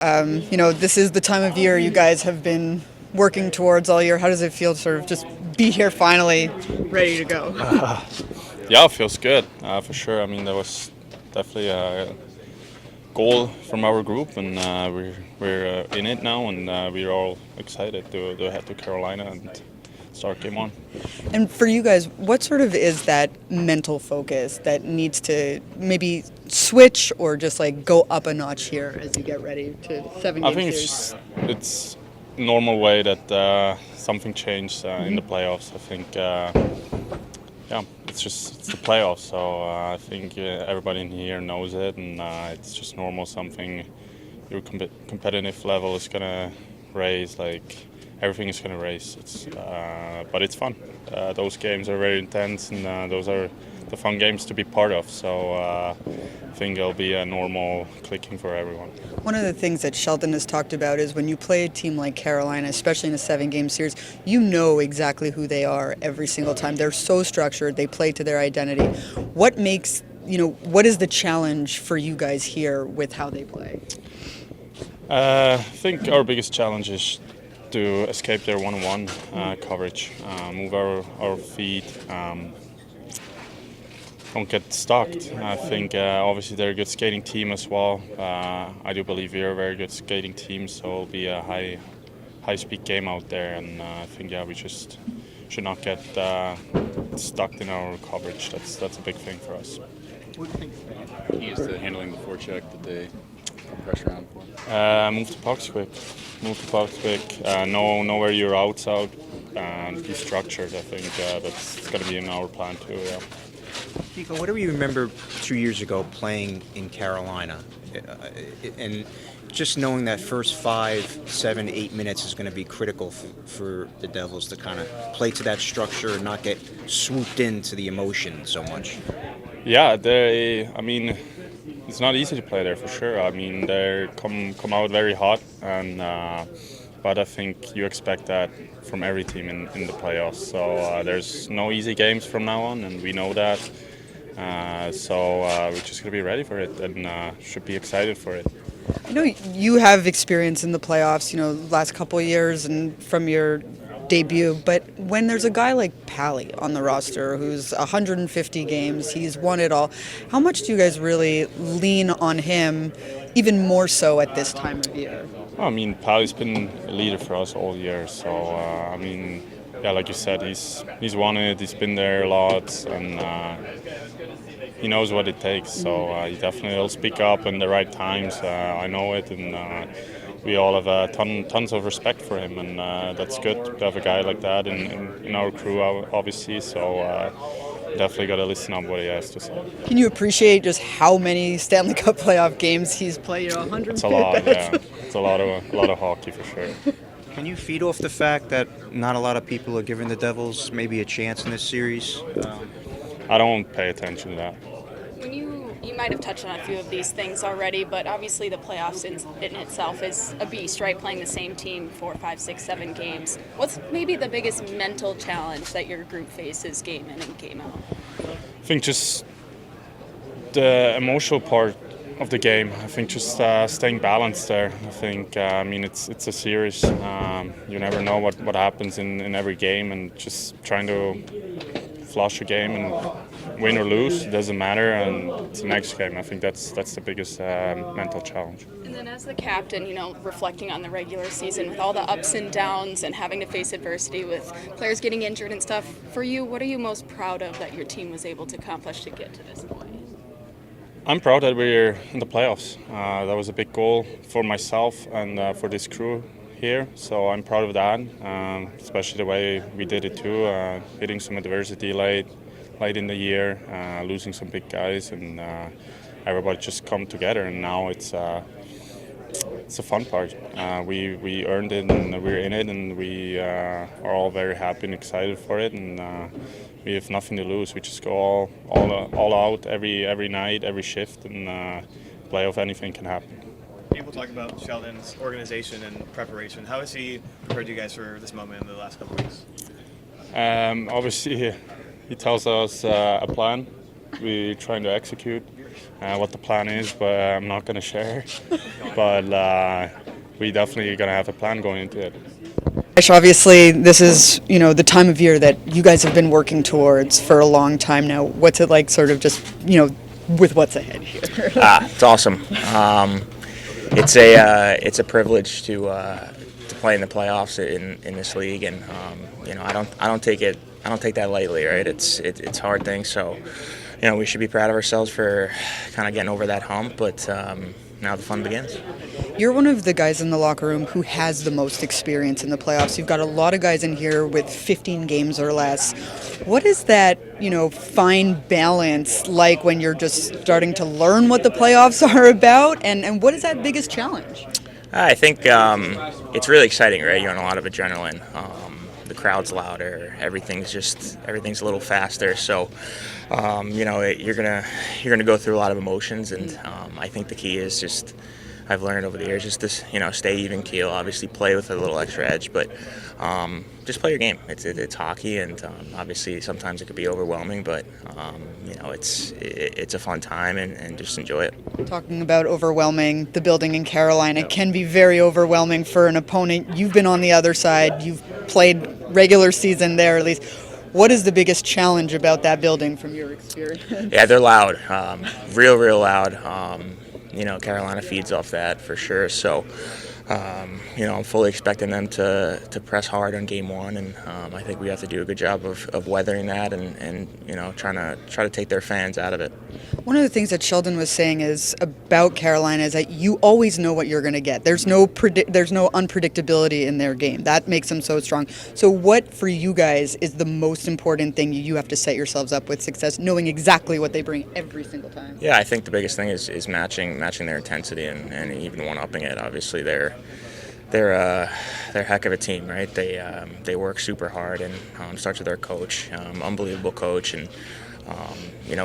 This is the time of year you guys have been working towards all year. How does it feel to sort of just be here finally, ready to go? Yeah, it feels good for sure. I mean, there was definitely a goal from our group, and we're in it now, and we're all excited to head to Carolina and start game one. And for you guys, what sort of is that mental focus that needs to maybe switch or just like go up a notch here as you get ready to 7 I game think series? it's normal way that something changed in the playoffs. I think. Yeah, it's the playoffs, so I think everybody in here knows it, and it's just normal. Something your competitive level is gonna raise, like everything is gonna raise. But it's fun. Those games are very intense, and those are the fun games to be part of. So I think it'll be a normal clicking for everyone. One of the things that Sheldon has talked about is when you play a team like Carolina, especially in a 7 game series, you know exactly who they are every single time. They're so structured, they play to their identity. What is the challenge for you guys here with how they play? I think our biggest challenge is to escape their one-on-one coverage, move our feet, don't get stuck. I think obviously they're a good skating team as well. I do believe we're a very good skating team, so it'll be a high-speed game out there, and I think we just should not get stuck in our coverage. That's a big thing for us. What do you think the key is to handling the forecheck that they put pressure on for? Move the pucks quick. Know where your outs out, and be structured. I think that's going to be in our plan too. Yeah. Nico, what do you remember 2 years ago playing in Carolina? And just knowing that first 5, 7, 8 minutes is going to be critical for the Devils to kind of play to that structure and not get swooped into the emotion so much. Yeah, it's not easy to play there for sure. I mean, they come out very hot, and but I think you expect that from every team in the playoffs. So there's no easy games from now on, and we know that. So we're just gonna be ready for it, and should be excited for it. I know you have experience in the playoffs, last couple of years and from your debut, but when there's a guy like Pally on the roster who's 150 games, he's won it all, how much do you guys really lean on him, even more so at this time of year? Well, I mean, Pally's been a leader for us all year, so like you said, he's won it, he's been there a lot, and he knows what it takes, so he definitely will speak up in the right times. I know it, and we all have tons of respect for him, and that's good to have a guy like that in our crew, obviously. So definitely got to listen up what he has to say. Can you appreciate just how many Stanley Cup playoff games he's played? 100. It's a lot, yeah. It's a lot of hockey for sure. Can you feed off the fact that not a lot of people are giving the Devils maybe a chance in this series? I don't pay attention to that. When you might have touched on a few of these things already, but obviously the playoffs in itself is a beast, right? Playing the same team 4, 5, 6, 7 games. What's maybe the biggest mental challenge that your group faces game in and game out? I think just the emotional part of the game. I think just staying balanced there. I think it's a series. You never know what happens in every game, and just trying to flush a game and win or lose, it doesn't matter, and it's the next game. I think that's the biggest mental challenge. And then as the captain, reflecting on the regular season with all the ups and downs and having to face adversity with players getting injured and stuff, for you, what are you most proud of that your team was able to accomplish to get to this point? I'm proud that we're in the playoffs. That was a big goal for myself and for this crew here, so I'm proud of that, especially the way we did it too, hitting some adversity late in the year, losing some big guys, and everybody just come together, and now it's a fun part. We earned it, and we're in it, and we are all very happy and excited for it, and we have nothing to lose. We just go all out every night, every shift, and playoff anything can happen. People talk about Sheldon's organization and preparation. How has he prepared you guys for this moment in the last couple of weeks? Obviously, he tells us a plan. We're trying to execute. what the plan is, but I'm not going to share. But we definitely going to have a plan going into it. Obviously, this is the time of year that you guys have been working towards for a long time now. What's it like, sort of just with what's ahead here? It's awesome. It's a privilege to play in the playoffs in this league, and I don't take that lightly, right? It's a hard thing, so we should be proud of ourselves for kind of getting over that hump, but now the fun begins. You're one of the guys in the locker room who has the most experience in the playoffs. You've got a lot of guys in here with 15 games or less. What is that, fine balance like when you're just starting to learn what the playoffs are about? And what is that biggest challenge? I think it's really exciting, right? You're on a lot of adrenaline. The crowd's louder. Everything's a little faster. So, you're gonna go through a lot of emotions, and I think the key is just, I've learned over the years, just to stay even keel. Obviously, play with a little extra edge, but just play your game. It's hockey, and obviously sometimes it could be overwhelming, but it's a fun time, and just enjoy it. Talking about overwhelming, the building in Carolina can be very overwhelming for an opponent. You've been on the other side. You've played regular season there, at least. What is the biggest challenge about that building from your experience? Yeah, they're loud, real loud. Carolina feeds off that for sure. So, I'm fully expecting them to press hard on game one, and I think we have to do a good job of weathering that and try to take their fans out of it. One of the things that Sheldon was saying is about Carolina is that you always know what you're going to get. There's no unpredictability in their game. That makes them so strong. So what for you guys is the most important thing you have to set yourselves up with success, knowing exactly what they bring every single time? Yeah, I think the biggest thing is matching their intensity and even one-upping it. Obviously, they're a heck of a team, right? They work super hard, and starts with their coach, unbelievable coach, and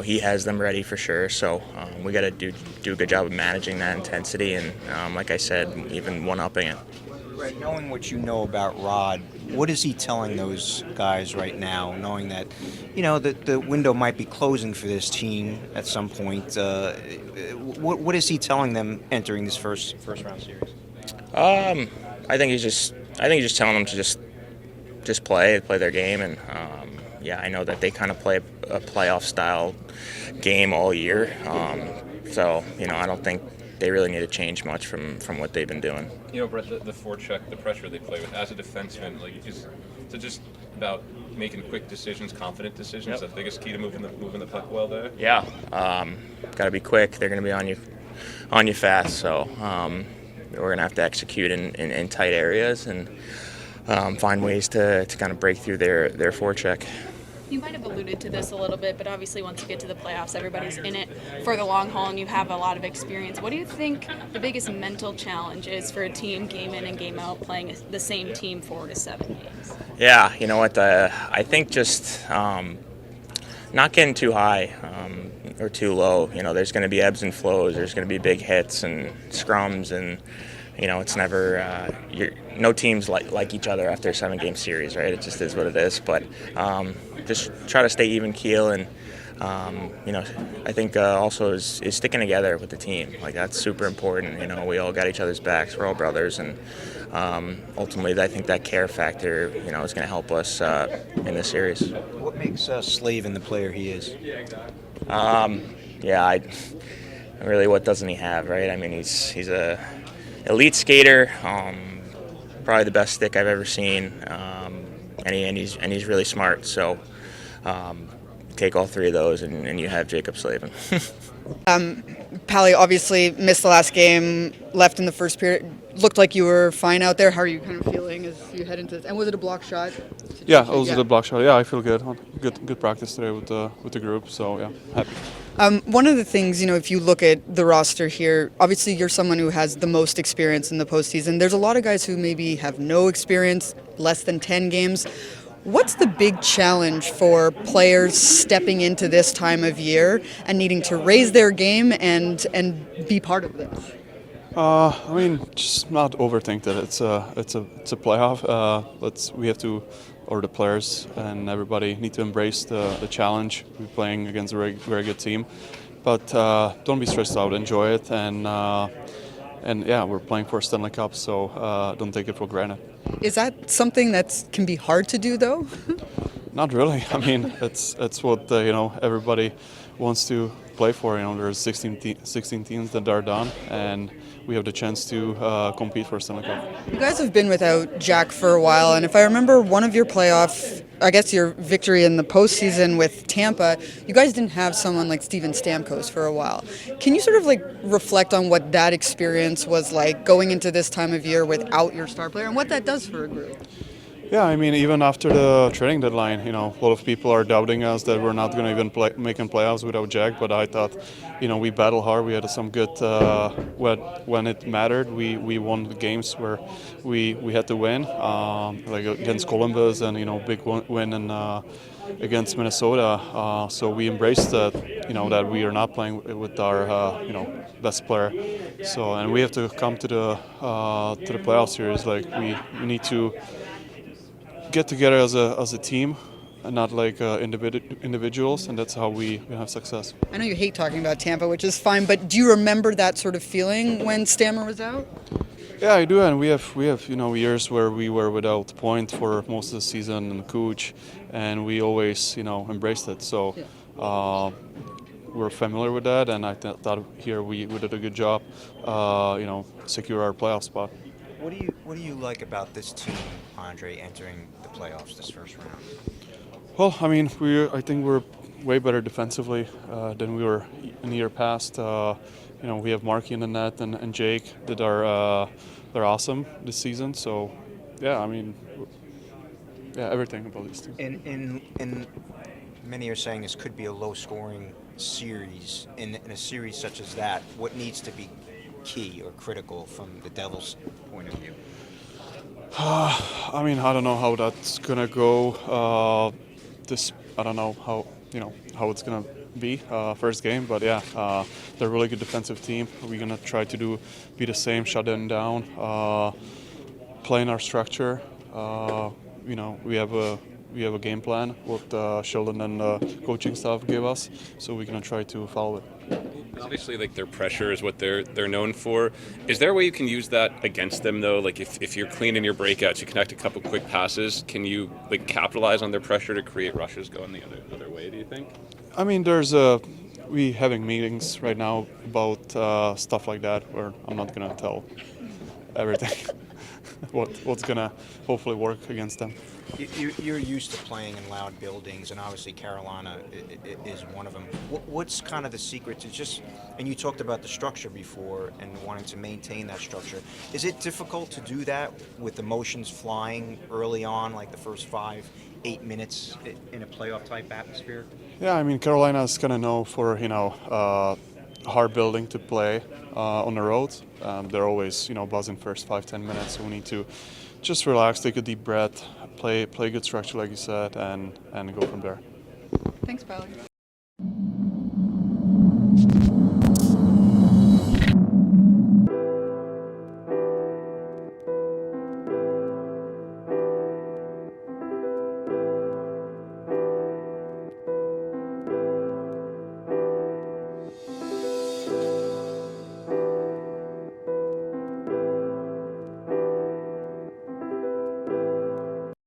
he has them ready for sure. So we got to do a good job of managing that intensity, and like I said, even one-upping it. Right, knowing what you know about Rod, what is he telling those guys right now, knowing that, the window might be closing for this team at some point? What is he telling them entering this first round series? I think he's just telling them to just play their game, and I know that they kind of play a playoff style game all year. So I don't think they really need to change much from what they've been doing. Brett, the forecheck, the pressure they play with as a defenseman, is just about making quick decisions, confident decisions. Yep. That's the biggest key to moving the puck well there. Yeah, got to be quick. They're going to be on you fast. So we're going to have to execute in tight areas and find ways to kind of break through their forecheck. You might have alluded to this a little bit, but obviously once you get to the playoffs, everybody's in it for the long haul, and you have a lot of experience. What do you think the biggest mental challenge is for a team, game in and game out, playing the same team 4 to 7 games? Yeah, you know what? I think just not getting too high or too low. There's going to be ebbs and flows. There's going to be big hits and scrums, and it's never no teams like each other after a 7-game series, right? It just is what it is. But just try to stay even keel, and I think also is sticking together with the team. That's super important. We all got each other's backs. We're all brothers, and ultimately, I think that care factor, is going to help us in this series. What makes Slavin the player he is? Really, what doesn't he have, right? I mean, he's a elite skater, probably the best stick I've ever seen, and he's really smart. So take all three of those, and you have Jacob Slavin. Pally obviously missed the last game, left in the first period. Looked like you were fine out there. How are you kind of feeling as you head into this? And was it a block shot? Yeah, it was a block shot. Yeah, I feel good. Good practice today with the group. So yeah, happy. One of the things, if you look at the roster here, obviously you're someone who has the most experience in the postseason. There's a lot of guys who maybe have no experience, less than 10 games. What's the big challenge for players stepping into this time of year and needing to raise their game and be part of this? Just not overthink that. It's a playoff. The players and everybody need to embrace the challenge. We're playing against a very good team, but don't be stressed out. Enjoy it, and yeah, we're playing for a Stanley Cup, so don't take it for granted. Is that something that can be hard to do, though? Not really. I mean, it's what everybody wants to play for. There's 16 teams that are done, and we have the chance to compete for Stanley Cup. You guys have been without Jack for a while, and if I remember one of your your victory in the postseason with Tampa, you guys didn't have someone like Steven Stamkos for a while. Can you sort of reflect on what that experience was like going into this time of year without your star player and what that does for a group? Yeah, I mean, even after the trading deadline, a lot of people are doubting us that we're not going to even making playoffs without Jack. But I thought, we battled hard. We had some good when it mattered. We won the games where we had to win, like against Columbus and big win against Minnesota. So we embraced that, that we are not playing with our best player. So and we have to come to the playoff series. Like we need to get together as a team and not like individuals, and that's how we have success. I know you hate talking about Tampa, which is fine, but do you remember that sort of feeling when Stammer was out? Yeah, I do, and we have years where we were without Point for most of the season and Cooch, and we always embraced it. So we're familiar with that, and I thought here we did a good job, secure our playoff spot. What do you like about this team, Ondrej, entering the playoffs this first round? Well, I mean, I think we're way better defensively than we were in the year past. We have Marky in the net and Jake that they're awesome this season. So, yeah, I mean, everything about this team. And many are saying this could be a low-scoring series. In a series such as that, what needs to be key or critical from the Devils' point of view? I mean, I don't know how that's gonna go. I don't know how it's gonna be first game, but yeah, they're a really good defensive team. We're gonna try to be the same, shut them down, play in our structure. We have a game plan what Sheldon and coaching staff give us, so we're gonna try to follow it. Obviously, like their pressure is what they're known for. Is there a way you can use that against them though? Like if you're clean in your breakouts, you connect a couple quick passes. Can you capitalize on their pressure to create rushes going the other way? Do you think? I mean, we having meetings right now about stuff like that, where I'm not gonna tell everything what's gonna hopefully work against them. You're used to playing in loud buildings, and obviously Carolina is one of them. What's kind of the secret to and you talked about the structure before and wanting to maintain that structure. Is it difficult to do that with emotions flying early on, like the first 5-8 minutes in a playoff-type atmosphere? Yeah, I mean, Carolina is kind of known for, hard building to play on the road. They're always, buzzing first 5-10 minutes, so we need to just relax, take a deep breath, play good structure like you said, and go from there. Thanks, Paolo.